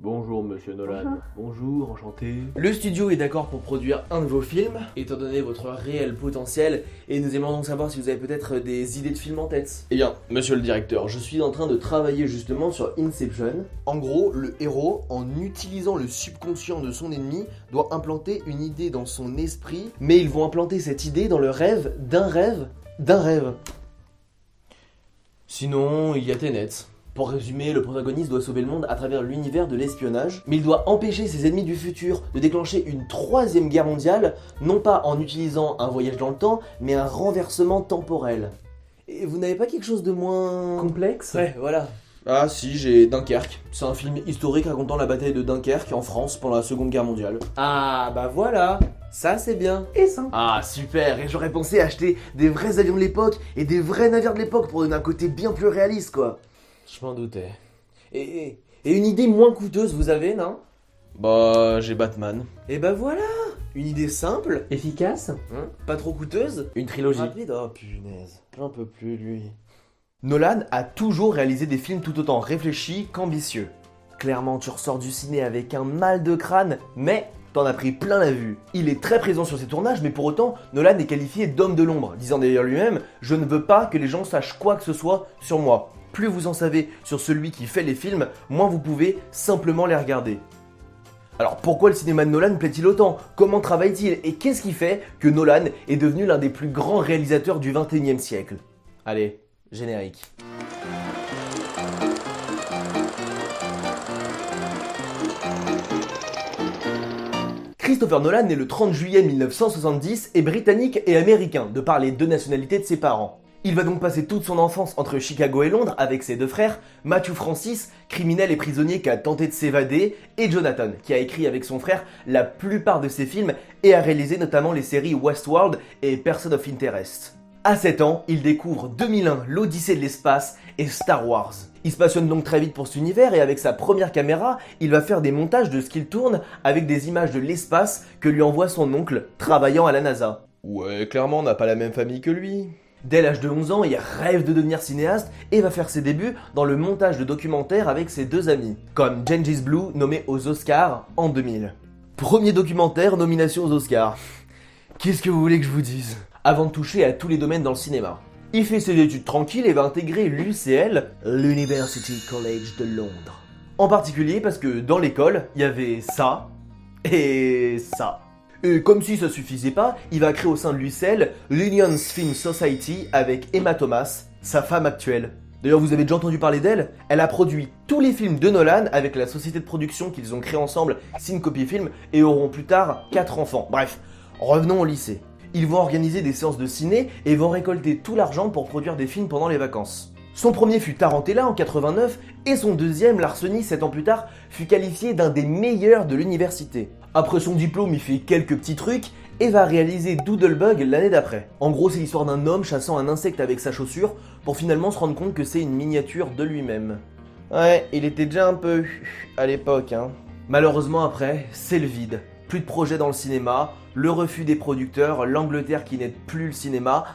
Bonjour Monsieur Nolan. Bonjour, enchanté. Le studio est d'accord pour produire un de vos films, étant donné votre réel potentiel, et nous aimerions donc savoir si vous avez peut-être des idées de films en tête. Eh bien, monsieur le directeur, je suis en train de travailler justement sur Inception. En gros, le héros, en utilisant le subconscient de son ennemi, doit implanter une idée dans son esprit, mais ils vont implanter cette idée dans le rêve d'un rêve d'un rêve. Sinon, il y a Tenet. Pour résumer, le protagoniste doit sauver le monde à travers l'univers de l'espionnage, mais il doit empêcher ses ennemis du futur de déclencher une troisième guerre mondiale, non pas en utilisant un voyage dans le temps, mais un renversement temporel. Et vous n'avez pas quelque chose de moins... Complexe? Ouais, voilà. Ah si, j'ai Dunkerque. C'est un film historique racontant la bataille de Dunkerque en France pendant la Seconde Guerre mondiale. Ah bah voilà, ça c'est bien. Et ça? Ah super, et j'aurais pensé acheter des vrais avions de l'époque et des vrais navires de l'époque pour donner un côté bien plus réaliste quoi. Je m'en doutais. Et une idée moins coûteuse vous avez, non? Bah j'ai Batman. Et bah voilà, une idée simple, Efficace? pas trop coûteuse, une trilogie rapide. Oh punaise, j'en peux plus lui. Nolan a toujours réalisé des films tout autant réfléchis qu'ambitieux. Clairement, tu ressors du ciné avec un mal de crâne, mais t'en as pris plein la vue. Il est très présent sur ses tournages, mais pour autant, Nolan est qualifié d'homme de l'ombre, disant d'ailleurs lui-même « Je ne veux pas que les gens sachent quoi que ce soit sur moi. Plus vous en savez sur celui qui fait les films, moins vous pouvez simplement les regarder. » Alors pourquoi le cinéma de Nolan plaît-il autant? Comment travaille-t-il? Et qu'est-ce qui fait que Nolan est devenu l'un des plus grands réalisateurs du XXIe siècle? Allez, générique. Christopher Nolan est le 30 juillet 1970 et britannique et américain, de par les deux nationalités de ses parents. Il va donc passer toute son enfance entre Chicago et Londres avec ses deux frères, Matthew Francis, criminel et prisonnier qui a tenté de s'évader, et Jonathan, qui a écrit avec son frère la plupart de ses films et a réalisé notamment les séries Westworld et Person of Interest. À 7 ans, il découvre 2001, l'Odyssée de l'espace et Star Wars. Il se passionne donc très vite pour cet univers et avec sa première caméra, il va faire des montages de ce qu'il tourne avec des images de l'espace que lui envoie son oncle travaillant à la NASA. Ouais, clairement, on n'a pas la même famille que lui. Dès l'âge de 11 ans, il rêve de devenir cinéaste et va faire ses débuts dans le montage de documentaires avec ses deux amis, comme Gengis Blue nommé aux Oscars en 2000. Premier documentaire, nomination aux Oscars. Qu'est-ce que vous voulez que je vous dise? Avant de toucher à tous les domaines dans le cinéma. Il fait ses études tranquilles et va intégrer l'UCL, l'University College de Londres. En particulier parce que dans l'école, il y avait ça et ça. Et comme si ça suffisait pas, il va créer au sein de l'UCL l'Union Film Society avec Emma Thomas, sa femme actuelle. D'ailleurs, vous avez déjà entendu parler d'elle? Elle a produit tous les films de Nolan avec la société de production qu'ils ont créée ensemble, Syncopy Film, et auront plus tard 4 enfants. Bref, revenons au lycée. Ils vont organiser des séances de ciné et vont récolter tout l'argent pour produire des films pendant les vacances. Son premier fut Tarantella en 89 et son deuxième, Larceny, 7 ans plus tard, fut qualifié d'un des meilleurs de l'université. Après son diplôme, il fait quelques petits trucs et va réaliser Doodlebug l'année d'après. En gros, c'est l'histoire d'un homme chassant un insecte avec sa chaussure pour finalement se rendre compte que c'est une miniature de lui-même. Ouais, il était déjà un peu à l'époque, hein. Malheureusement après, c'est le vide. Plus de projets dans le cinéma, le refus des producteurs, l'Angleterre qui n'aide plus le cinéma,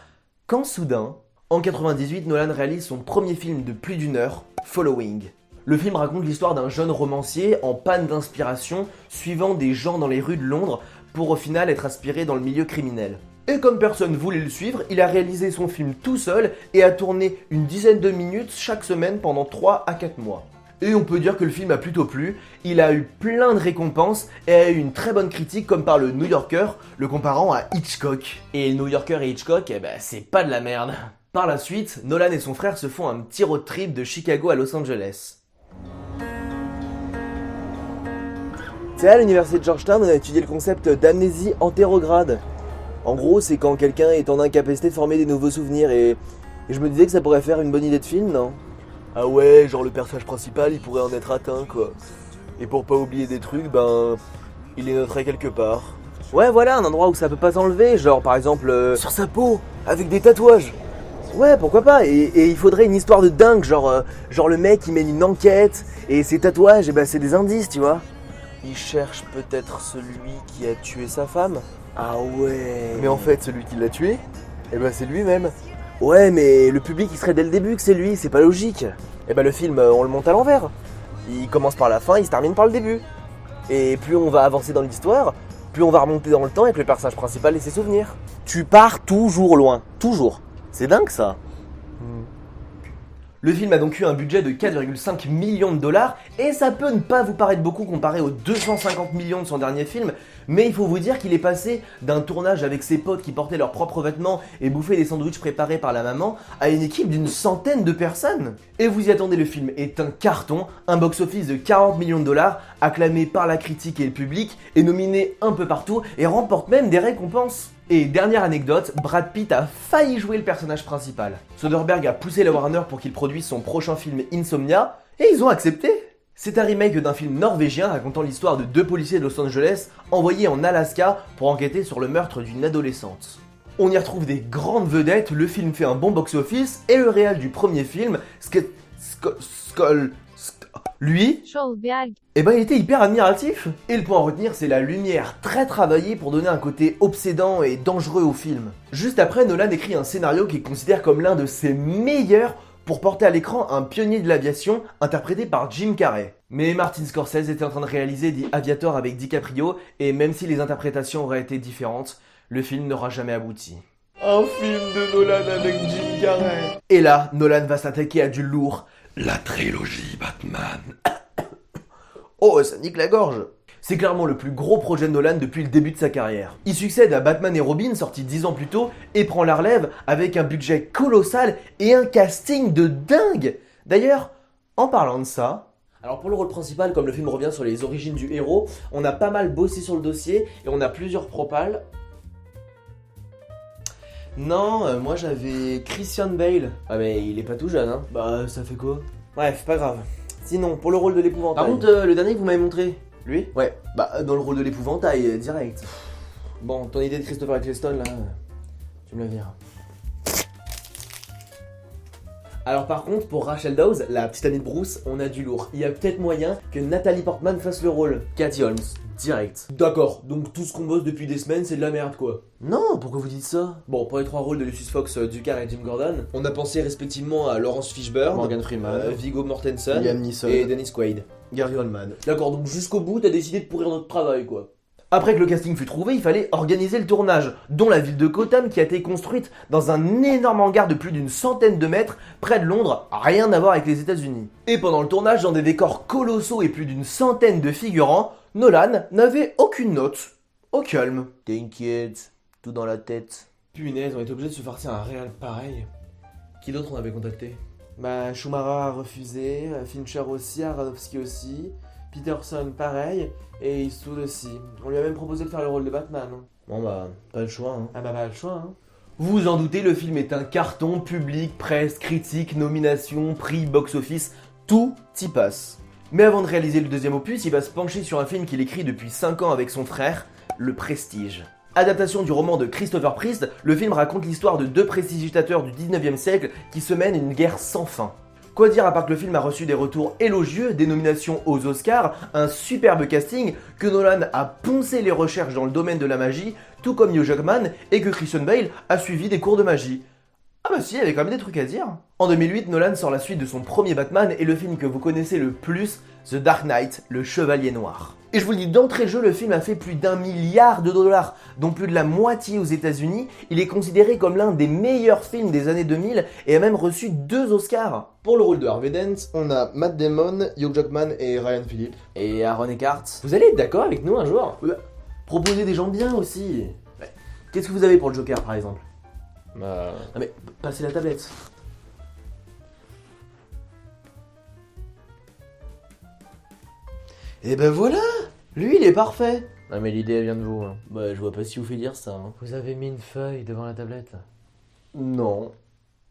quand soudain, en 98, Nolan réalise son premier film de plus d'1 heure, Following. Le film raconte l'histoire d'un jeune romancier en panne d'inspiration, suivant des gens dans les rues de Londres pour au final être aspiré dans le milieu criminel. Et comme personne voulait le suivre, il a réalisé son film tout seul et a tourné une dizaine de minutes chaque semaine pendant 3 à 4 mois. Et on peut dire que le film a plutôt plu, il a eu plein de récompenses et a eu une très bonne critique comme par le New Yorker, le comparant à Hitchcock. Et le New Yorker et Hitchcock, c'est pas de la merde. Par la suite, Nolan et son frère se font un petit road trip de Chicago à Los Angeles. Tu sais, à l'université de Georgetown, on a étudié le concept d'amnésie antérograde. En gros, c'est quand quelqu'un est en incapacité de former des nouveaux souvenirs et je me disais que ça pourrait faire une bonne idée de film, non? Ah ouais, genre le personnage principal, il pourrait en être atteint, quoi. Et pour pas oublier des trucs, il les noterait quelque part. Ouais, voilà, un endroit où ça peut pas s'enlever, genre par exemple... sur sa peau, avec des tatouages. Ouais, pourquoi pas, et il faudrait une histoire de dingue, genre le mec il mène une enquête, et ses tatouages, c'est des indices, tu vois. Il cherche peut-être celui qui a tué sa femme. Ah ouais. Mais en fait, celui qui l'a tué, c'est lui-même. Ouais, mais le public il serait dès le début que c'est lui, c'est pas logique. Le film, on le monte à l'envers. Il commence par la fin, il se termine par le début. Et plus on va avancer dans l'histoire, plus on va remonter dans le temps avec le personnage principal et ses souvenirs. Tu pars toujours loin, toujours. C'est dingue ça. Le film a donc eu un budget de 4,5 millions de dollars et ça peut ne pas vous paraître beaucoup comparé aux 250 millions de son dernier film, mais il faut vous dire qu'il est passé d'un tournage avec ses potes qui portaient leurs propres vêtements et bouffaient des sandwichs préparés par la maman à une équipe d'une centaine de personnes. Et vous y attendez, le film est un carton, un box-office de 40 millions de dollars, acclamé par la critique et le public, est nominé un peu partout et remporte même des récompenses. Et dernière anecdote, Brad Pitt a failli jouer le personnage principal. Soderbergh a poussé la Warner pour qu'il produise son prochain film Insomnia, et ils ont accepté. C'est un remake d'un film norvégien racontant l'histoire de deux policiers de Los Angeles envoyés en Alaska pour enquêter sur le meurtre d'une adolescente. On y retrouve des grandes vedettes, le film fait un bon box-office, et le réal du premier film, lui, eh ben il était hyper admiratif. Et le point à retenir, c'est la lumière très travaillée pour donner un côté obsédant et dangereux au film. Juste après, Nolan écrit un scénario qu'il considère comme l'un de ses meilleurs pour porter à l'écran un pionnier de l'aviation interprété par Jim Carrey. Mais Martin Scorsese était en train de réaliser The Aviator avec DiCaprio, et même si les interprétations auraient été différentes, le film n'aura jamais abouti. Un film de Nolan avec Jim Carrey. Et là, Nolan va s'attaquer à du lourd. La trilogie Batman. Oh, ça nique la gorge. C'est clairement le plus gros projet de Nolan depuis le début de sa carrière. Il succède à Batman et Robin, sorti 10 ans plus tôt, et prend la relève avec un budget colossal et un casting de dingue. D'ailleurs, en parlant de ça... Alors pour le rôle principal, comme le film revient sur les origines du héros, on a pas mal bossé sur le dossier et on a plusieurs propals. Non, moi j'avais Christian Bale. Ah mais il est pas tout jeune, hein. Bah ça fait quoi? Bref, pas grave. Sinon, pour le rôle de l'épouvantail... Par contre, le dernier que vous m'avez montré, lui? Ouais, bah dans le rôle de l'épouvantail, direct. Bon, ton idée de Christopher Eccleston, là, tu me la vires. Alors par contre, pour Rachel Dawes, la petite amie de Bruce, on a du lourd. Il y a peut-être moyen que Nathalie Portman fasse le rôle. Katie Holmes, direct. D'accord, donc tout ce qu'on bosse depuis des semaines, c'est de la merde quoi. Non, pourquoi vous dites ça? Bon, pour les trois rôles de Lucius Fox, Ducard et Jim Gordon, on a pensé respectivement à Laurence Fishburne, Morgan Freeman, Viggo Mortensen, Liam Neeson et Dennis Quaid. Gary Oldman. D'accord, donc jusqu'au bout, t'as décidé de pourrir notre travail quoi. Après que le casting fut trouvé, il fallait organiser le tournage, dont la ville de Gotham qui a été construite dans un énorme hangar de plus d'une centaine de mètres près de Londres, rien à voir avec les États-Unis. Et pendant le tournage, dans des décors colossaux et plus d'une centaine de figurants, Nolan n'avait aucune note. Au calme. T'inquiète, tout dans la tête. Punaise, on est obligé de se farcir un réal pareil. Qui d'autre on avait contacté? Bah, Schumacher a refusé, Fincher aussi, Aronofsky aussi, Peterson pareil, et Eastwood aussi. On lui a même proposé de faire le rôle de Batman. Bon bah, pas le choix hein. Ah bah pas le choix hein. Vous vous en doutez, le film est un carton, public, presse, critique, nomination, prix, box-office, tout y passe. Mais avant de réaliser le deuxième opus, il va se pencher sur un film qu'il écrit depuis 5 ans avec son frère, Le Prestige. Adaptation du roman de Christopher Priest, le film raconte l'histoire de deux prestigitateurs du 19e siècle qui se mènent une guerre sans fin. Quoi dire à part que le film a reçu des retours élogieux, des nominations aux Oscars, un superbe casting, que Nolan a poncé les recherches dans le domaine de la magie, tout comme Hugh Jackman, et que Christian Bale a suivi des cours de magie. Ah bah si, il y avait quand même des trucs à dire. En 2008, Nolan sort la suite de son premier Batman et le film que vous connaissez le plus, The Dark Knight, le Chevalier Noir. Et je vous le dis d'entrée de jeu, le film a fait plus d'1 milliard de dollars, dont plus de la moitié aux États-Unis. Il est considéré comme l'un des meilleurs films des années 2000 et a même reçu 2 Oscars. Pour le rôle de Harvey Dent, on a Matt Damon, Hugh Jackman et Ryan Phillippe. Et Aaron Eckhart. Vous allez être d'accord avec nous un jour? Proposez des gens bien aussi. Qu'est-ce que vous avez pour le Joker par exemple? Non mais, passez la tablette. Et ben voilà, lui il est parfait. Non mais l'idée elle vient de vous. Hein. Bah je vois pas si vous fait dire ça. Hein. Vous avez mis une feuille devant la tablette. Non.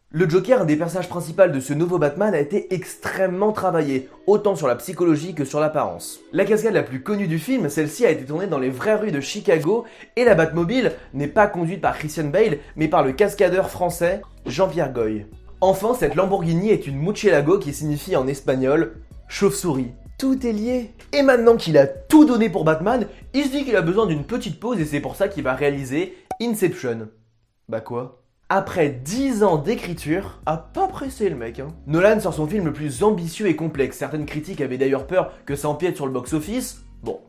Le Joker, un des personnages principaux de ce nouveau Batman, a été extrêmement travaillé, autant sur la psychologie que sur l'apparence. La cascade la plus connue du film, celle-ci a été tournée dans les vraies rues de Chicago, et la Batmobile n'est pas conduite par Christian Bale, mais par le cascadeur français Jean-Pierre Goy. Enfin, cette Lamborghini est une murciélago qui signifie en espagnol « chauve-souris ». Tout est lié. Et maintenant qu'il a tout donné pour Batman, il se dit qu'il a besoin d'une petite pause et c'est pour ça qu'il va réaliser Inception. Bah quoi? Après 10 ans d'écriture, a pas pressé le mec. Nolan sort son film le plus ambitieux et complexe. Certaines critiques avaient d'ailleurs peur que ça empiète sur le box-office. Bon,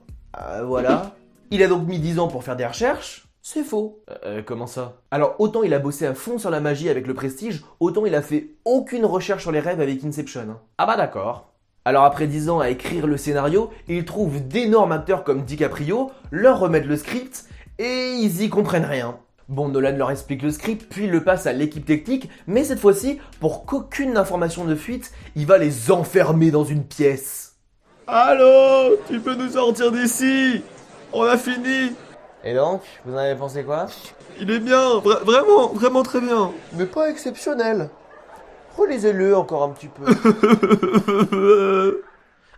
voilà. Il a donc mis 10 ans pour faire des recherches. C'est faux. Comment ça? Alors autant il a bossé à fond sur la magie avec le Prestige, autant il a fait aucune recherche sur les rêves avec Inception. Ah bah d'accord. Alors après 10 ans à écrire le scénario, il trouve d'énormes acteurs comme DiCaprio, leur remettent le script et ils y comprennent rien. Bon, Nolan leur explique le script, puis il le passe à l'équipe technique, mais cette fois-ci, pour qu'aucune information ne fuite, il va les enfermer dans une pièce. Allô, tu peux nous sortir d'ici? On a fini. Et donc, vous en avez pensé quoi? Il est bien, vraiment très bien. Mais pas exceptionnel. Relisez-le encore un petit peu.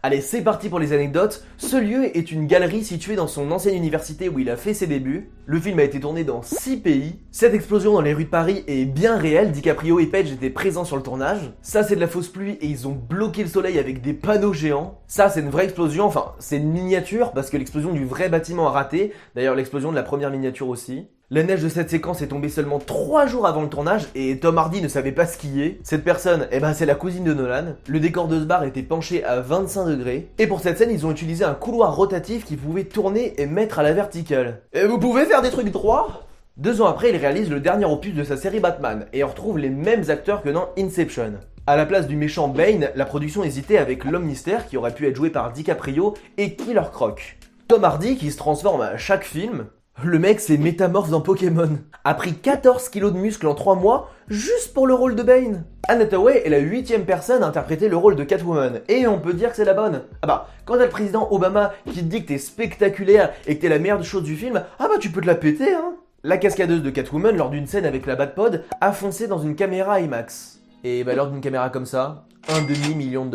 Allez, c'est parti pour les anecdotes. Ce lieu est une galerie située dans son ancienne université où il a fait ses débuts. Le film a été tourné dans 6 pays. Cette explosion dans les rues de Paris est bien réelle. DiCaprio et Page étaient présents sur le tournage. Ça, c'est de la fausse pluie et ils ont bloqué le soleil avec des panneaux géants. Ça, c'est une vraie explosion. Enfin, c'est une miniature parce que l'explosion du vrai bâtiment a raté. D'ailleurs, l'explosion de la première miniature aussi. La neige de cette séquence est tombée seulement 3 jours avant le tournage et Tom Hardy ne savait pas skier. Cette personne, c'est la cousine de Nolan. Le décor de ce bar était penché à 25 degrés. Et pour cette scène, ils ont utilisé un couloir rotatif qui pouvait tourner et mettre à la verticale. Et vous pouvez faire des trucs droits? 2 ans après, il réalise le dernier opus de sa série Batman et on retrouve les mêmes acteurs que dans Inception. À la place du méchant Bane, la production hésitait avec l'homme mystère qui aurait pu être joué par DiCaprio et Killer Croc. Tom Hardy qui se transforme à chaque film. Le mec s'est métamorphe dans Pokémon. A pris 14 kilos de muscles en 3 mois, juste pour le rôle de Bane. Anne Hathaway est la 8ème personne à interpréter le rôle de Catwoman. Et on peut dire que c'est la bonne. Quand t'as le président Obama qui te dit que t'es spectaculaire et que t'es la meilleure chose du film, tu peux te la péter, hein. La cascadeuse de Catwoman, lors d'une scène avec la Batpod, a foncé dans une caméra IMAX. Et lors d'une caméra comme ça, $1,5 million.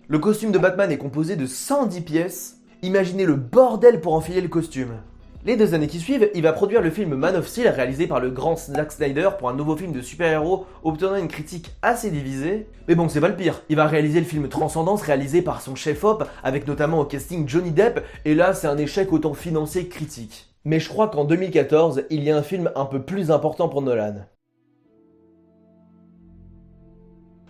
Le costume de Batman est composé de 110 pièces. Imaginez le bordel pour enfiler le costume. Les 2 années qui suivent, il va produire le film Man of Steel réalisé par le grand Zack Snyder pour un nouveau film de super-héros obtenant une critique assez divisée. Mais bon, c'est pas le pire. Il va réaliser le film Transcendance réalisé par son chef-op avec notamment au casting Johnny Depp et là c'est un échec autant financier que critique. Mais je crois qu'en 2014, il y a un film un peu plus important pour Nolan.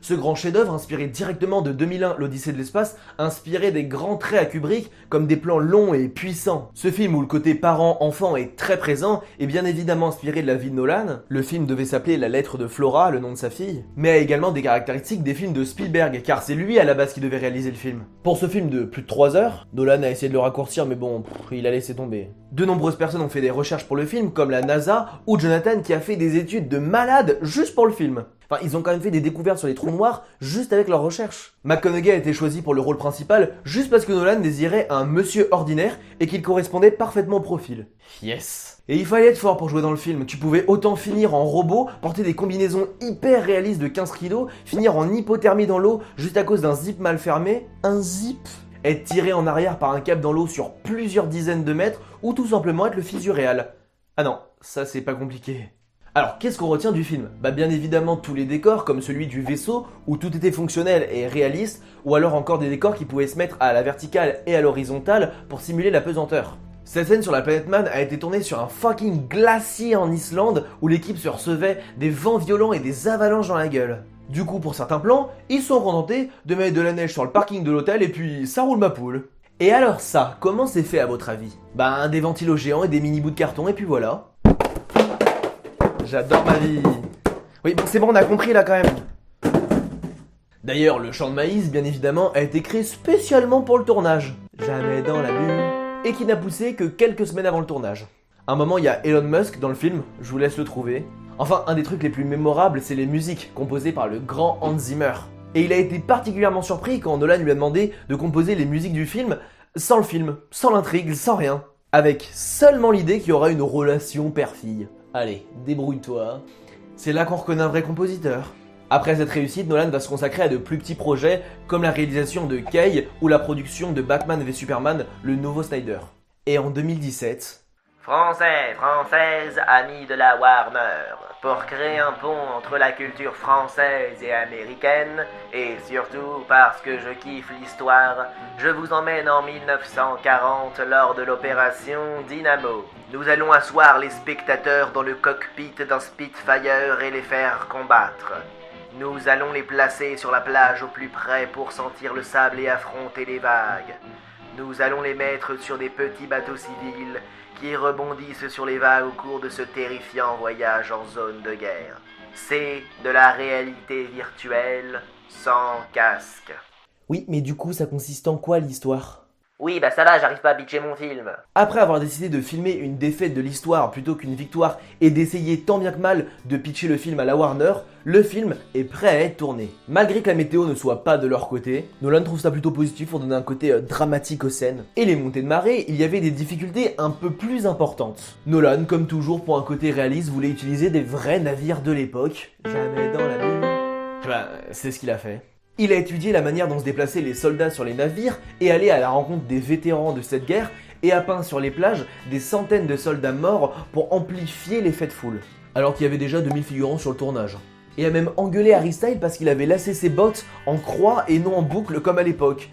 Ce grand chef-d'œuvre, inspiré directement de 2001, l'Odyssée de l'espace, inspiré des grands traits à Kubrick, comme des plans longs et puissants. Ce film où le côté parent-enfant est très présent, est bien évidemment inspiré de la vie de Nolan. Le film devait s'appeler La lettre de Flora, le nom de sa fille, mais a également des caractéristiques des films de Spielberg, car c'est lui à la base qui devait réaliser le film. Pour ce film de plus de 3 heures, Nolan a essayé de le raccourcir, mais bon, il a laissé tomber. De nombreuses personnes ont fait des recherches pour le film, comme la NASA ou Jonathan qui a fait des études de malade juste pour le film. Enfin, ils ont quand même fait des découvertes sur les trous noirs juste avec leurs recherches. McConaughey a été choisi pour le rôle principal juste parce que Nolan désirait un monsieur ordinaire et qu'il correspondait parfaitement au profil. Yes. Et il fallait être fort pour jouer dans le film. Tu pouvais autant finir en robot, porter des combinaisons hyper réalistes de 15 kilos, finir en hypothermie dans l'eau juste à cause d'un zip mal fermé. Un zip? Être tiré en arrière par un câble dans l'eau sur plusieurs dizaines de mètres ou tout simplement être le fils du réal. Ah non, ça c'est pas compliqué. Alors, qu'est-ce qu'on retient du film? Bien évidemment tous les décors, comme celui du vaisseau, où tout était fonctionnel et réaliste, ou alors encore des décors qui pouvaient se mettre à la verticale et à l'horizontale pour simuler la pesanteur. Cette scène sur la planète Man a été tournée sur un fucking glacier en Islande, où l'équipe se recevait des vents violents et des avalanches dans la gueule. Du coup, pour certains plans, ils sont contentés de mettre de la neige sur le parking de l'hôtel et puis ça roule ma poule. Et alors ça, comment c'est fait à votre avis? Des ventilos géants et des mini bouts de carton et puis voilà. J'adore ma vie. Oui, c'est bon, on a compris là quand même. D'ailleurs, le champ de maïs, bien évidemment, a été créé spécialement pour le tournage. Jamais dans la bulle. Et qui n'a poussé que quelques semaines avant le tournage. À un moment, il y a Elon Musk dans le film, je vous laisse le trouver. Enfin, un des trucs les plus mémorables, c'est les musiques composées par le grand Hans Zimmer. Et il a été particulièrement surpris quand Nolan lui a demandé de composer les musiques du film, sans l'intrigue, sans rien. Avec seulement l'idée qu'il y aura une relation père-fille. Allez, débrouille-toi. C'est là qu'on reconnaît un vrai compositeur. Après cette réussite, Nolan va se consacrer à de plus petits projets, comme la réalisation de Kay ou la production de Batman v Superman, le nouveau Snyder. Et en 2017, Français, Françaises, amis de la Warner, pour créer un pont entre la culture française et américaine, et surtout parce que je kiffe l'histoire, je vous emmène en 1940 lors de l'opération Dynamo. Nous allons asseoir les spectateurs dans le cockpit d'un Spitfire et les faire combattre. Nous allons les placer sur la plage au plus près pour sentir le sable et affronter les vagues. Nous allons les mettre sur des petits bateaux civils qui rebondissent sur les vagues au cours de ce terrifiant voyage en zone de guerre. C'est de la réalité virtuelle sans casque. Oui, mais du coup, ça consiste en quoi l'histoire ? Oui, bah ça va, j'arrive pas à pitcher mon film. Après avoir décidé de filmer une défaite de l'histoire plutôt qu'une victoire et d'essayer tant bien que mal de pitcher le film à la Warner, le film est prêt à être tourné. Malgré que la météo ne soit pas de leur côté, Nolan trouve ça plutôt positif pour donner un côté dramatique aux scènes. Et les montées de marée, il y avait des difficultés un peu plus importantes. Nolan, comme toujours pour un côté réaliste, voulait utiliser des vrais navires de l'époque. Jamais dans la bulle. Bah, c'est ce qu'il a fait. Il a étudié la manière dont se déplaçaient les soldats sur les navires et allé à la rencontre des vétérans de cette guerre et a peint sur les plages des centaines de soldats morts pour amplifier l'effet de foule. Alors qu'il y avait déjà 2000 figurants sur le tournage. Et a même engueulé Harry Styles parce qu'il avait lacé ses bottes en croix et non en boucle comme à l'époque.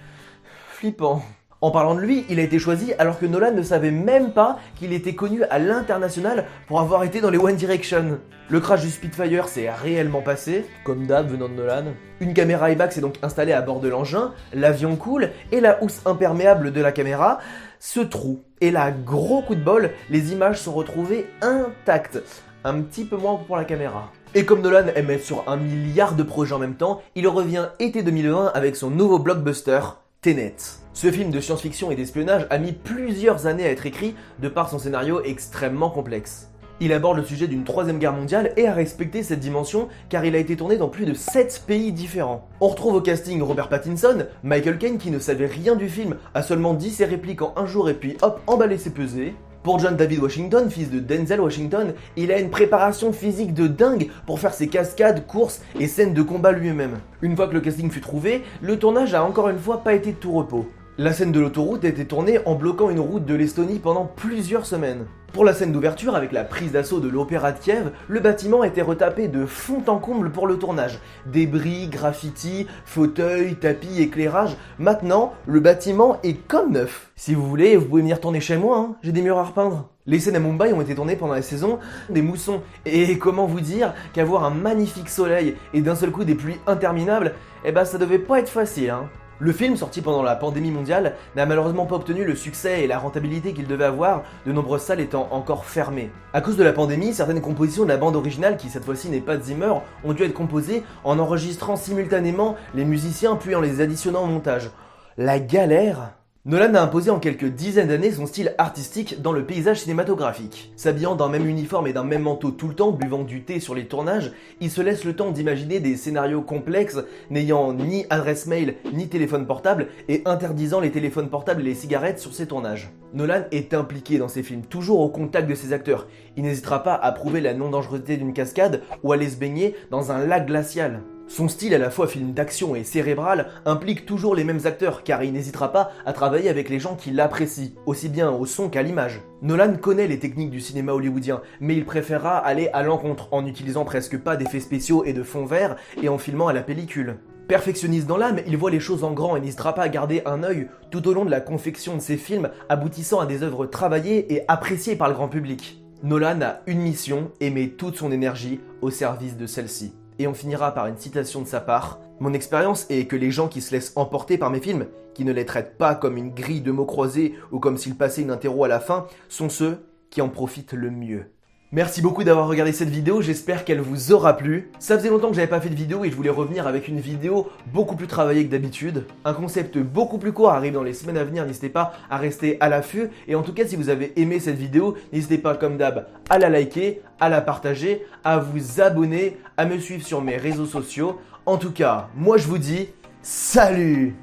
Flippant. En parlant de lui, il a été choisi alors que Nolan ne savait même pas qu'il était connu à l'international pour avoir été dans les One Direction. Le crash du Spitfire s'est réellement passé, comme d'hab venant de Nolan. Une caméra IMAX est donc installée à bord de l'engin, l'avion coule et la housse imperméable de la caméra se troue. Et là, gros coup de bol, les images sont retrouvées intactes. Un petit peu moins pour la caméra. Et comme Nolan aime mettre sur 1 milliard de projets en même temps, il revient été 2020 avec son nouveau blockbuster, Tenet. Ce film de science-fiction et d'espionnage a mis plusieurs années à être écrit de par son scénario extrêmement complexe. Il aborde le sujet d'une 3ème guerre mondiale et a respecté cette dimension car il a été tourné dans plus de 7 pays différents. On retrouve au casting Robert Pattinson, Michael Caine qui ne savait rien du film, a seulement dit ses répliques en un jour et puis hop, emballé ses pesées. Pour John David Washington, fils de Denzel Washington, il a une préparation physique de dingue pour faire ses cascades, courses et scènes de combat lui-même. Une fois que le casting fut trouvé, le tournage a encore une fois pas été de tout repos. La scène de l'autoroute a été tournée en bloquant une route de l'Estonie pendant plusieurs semaines. Pour la scène d'ouverture, avec la prise d'assaut de l'Opéra de Kiev, le bâtiment a été retapé de fond en comble pour le tournage. Débris, graffitis, fauteuils, tapis, éclairage. Maintenant, le bâtiment est comme neuf. Si vous voulez, vous pouvez venir tourner chez moi, hein. J'ai des murs à repeindre. Les scènes à Mumbai ont été tournées pendant la saison des moussons. Et comment vous dire qu'avoir un magnifique soleil et d'un seul coup des pluies interminables, eh ben ça devait pas être facile, hein. Le film, sorti pendant la pandémie mondiale, n'a malheureusement pas obtenu le succès et la rentabilité qu'il devait avoir, de nombreuses salles étant encore fermées. À cause de la pandémie, certaines compositions de la bande originale, qui cette fois-ci n'est pas de Zimmer, ont dû être composées en enregistrant simultanément les musiciens puis en les additionnant au montage. La galère! Nolan a imposé en quelques dizaines d'années son style artistique dans le paysage cinématographique. S'habillant d'un même uniforme et d'un même manteau tout le temps, buvant du thé sur les tournages, il se laisse le temps d'imaginer des scénarios complexes, n'ayant ni adresse mail ni téléphone portable et interdisant les téléphones portables et les cigarettes sur ses tournages. Nolan est impliqué dans ses films, toujours au contact de ses acteurs. Il n'hésitera pas à prouver la non-dangerosité d'une cascade ou à aller se baigner dans un lac glacial. Son style à la fois film d'action et cérébral implique toujours les mêmes acteurs car il n'hésitera pas à travailler avec les gens qui l'apprécient, aussi bien au son qu'à l'image. Nolan connaît les techniques du cinéma hollywoodien, mais il préférera aller à l'encontre en n'utilisant presque pas d'effets spéciaux et de fond vert et en filmant à la pellicule. Perfectionniste dans l'âme, il voit les choses en grand et n'hésitera pas à garder un œil tout au long de la confection de ses films, aboutissant à des œuvres travaillées et appréciées par le grand public. Nolan a une mission et met toute son énergie au service de celle-ci. Et on finira par une citation de sa part. Mon expérience est que les gens qui se laissent emporter par mes films, qui ne les traitent pas comme une grille de mots croisés ou comme s'ils passaient une interro à la fin, sont ceux qui en profitent le mieux. Merci beaucoup d'avoir regardé cette vidéo, j'espère qu'elle vous aura plu. Ça faisait longtemps que j'avais pas fait de vidéo et je voulais revenir avec une vidéo beaucoup plus travaillée que d'habitude. Un concept beaucoup plus court arrive dans les semaines à venir, n'hésitez pas à rester à l'affût. Et en tout cas, si vous avez aimé cette vidéo, n'hésitez pas comme d'hab à la liker, à la partager, à vous abonner, à me suivre sur mes réseaux sociaux. En tout cas, moi je vous dis salut!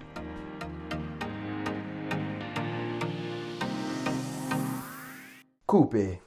Coupé.